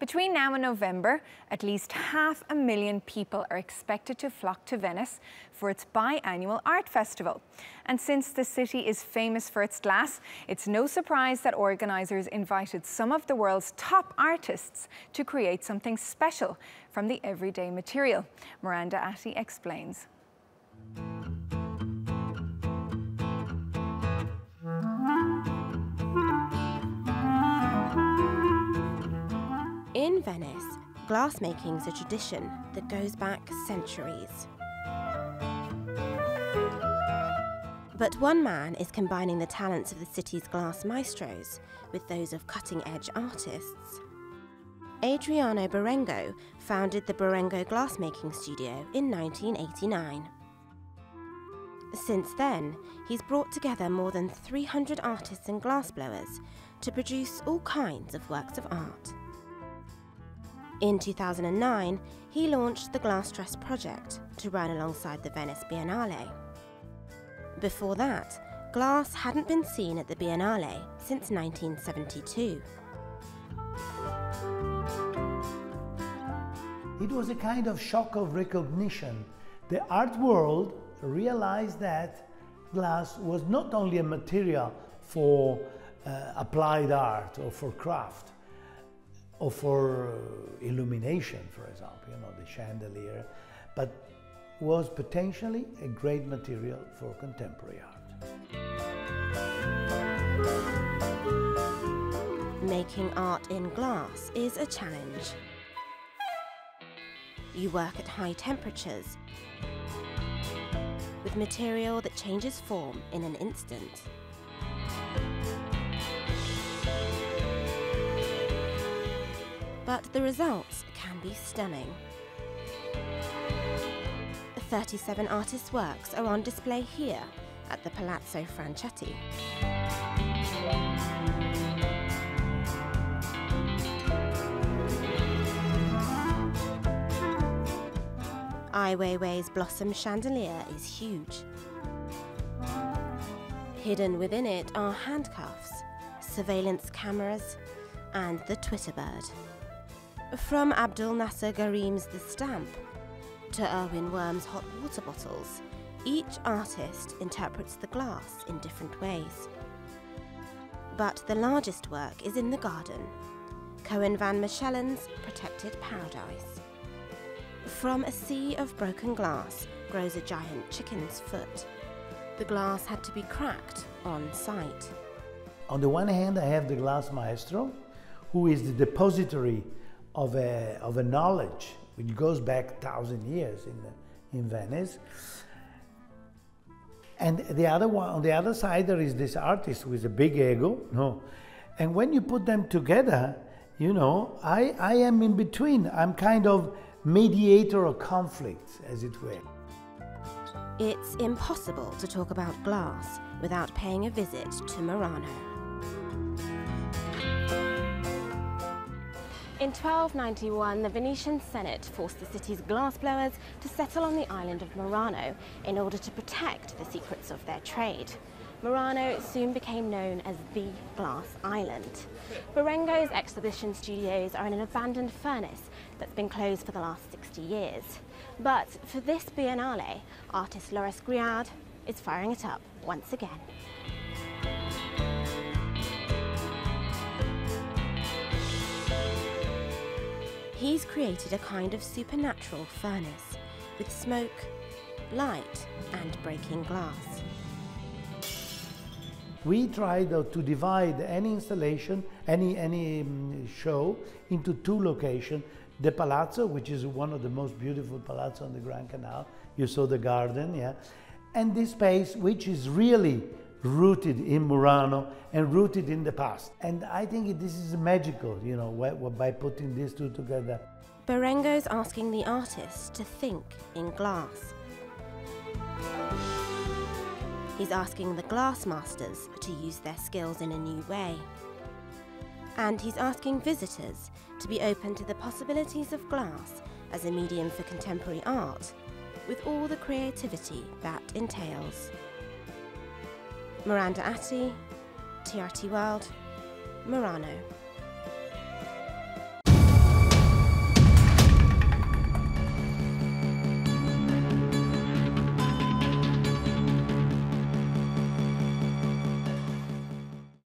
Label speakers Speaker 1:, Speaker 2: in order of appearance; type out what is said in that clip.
Speaker 1: Between now and November, at least 500,000 people are expected to flock to Venice for its biannual art festival. And since the city is famous for its glass, it's no surprise that organisers invited some of the world's top artists to create something special from the everyday material. Miranda Atty explains.
Speaker 2: In Venice, glassmaking is a tradition that goes back centuries. But one man is combining the talents of the city's glass maestros with those of cutting-edge artists. Adriano Berengo founded the Berengo Glassmaking Studio in 1989. Since then, he's brought together more than 300 artists and glassblowers to produce all kinds of works of art. In 2009, he launched the Glasstress project to run alongside the Venice Biennale. Before that, glass hadn't been seen at the Biennale since 1972.
Speaker 3: It was a kind of shock of recognition. The art world realized that glass was not only a material for applied art or for craft, or for illumination, for example, the chandelier, but was potentially a great material for contemporary art.
Speaker 2: Making art in glass is a challenge. You work at high temperatures with material that changes form in an instant. But the results can be stunning. 37 artists' works are on display here at the Palazzo Franchetti. Ai Weiwei's blossom chandelier is huge. Hidden within it are handcuffs, surveillance cameras, and the Twitter bird. From Abdul Nasser Garim's The Stamp to Erwin Worm's hot water bottles, each artist interprets the glass in different ways. But the largest work is in the garden, Cohen van Machelen's Protected Paradise. From a sea of broken glass grows a giant chicken's foot. The glass had to be cracked on site.
Speaker 3: On the one hand, I have the glass maestro, who is the depository of a knowledge which goes back 1,000 years in Venice. And the other one, on the other side, there is this artist with a big ego. And when you put them together, I am in between. I'm kind of mediator of conflicts, as it were.
Speaker 2: It's impossible to talk about glass without paying a visit to Murano. In 1291, the Venetian Senate forced the city's glassblowers to settle on the island of Murano in order to protect the secrets of their trade. Murano soon became known as the Glass Island. Berengo's exhibition studios are in an abandoned furnace that's been closed for the last 60 years. But for this Biennale, artist Loris Griard is firing it up once again. He's created a kind of supernatural furnace with smoke, light, and breaking glass.
Speaker 3: We tried to divide any installation, any show into two locations. The Palazzo, which is one of the most beautiful palazzo on the Grand Canal. You saw the garden, yeah. And this space, which is really rooted in Murano and rooted in the past. And I think this is magical, by putting these two together.
Speaker 2: Berengo's asking the artists to think in glass. He's asking the glass masters to use their skills in a new way. And he's asking visitors to be open to the possibilities of glass as a medium for contemporary art, with all the creativity that entails. Miranda Atty, TRT World, Murano.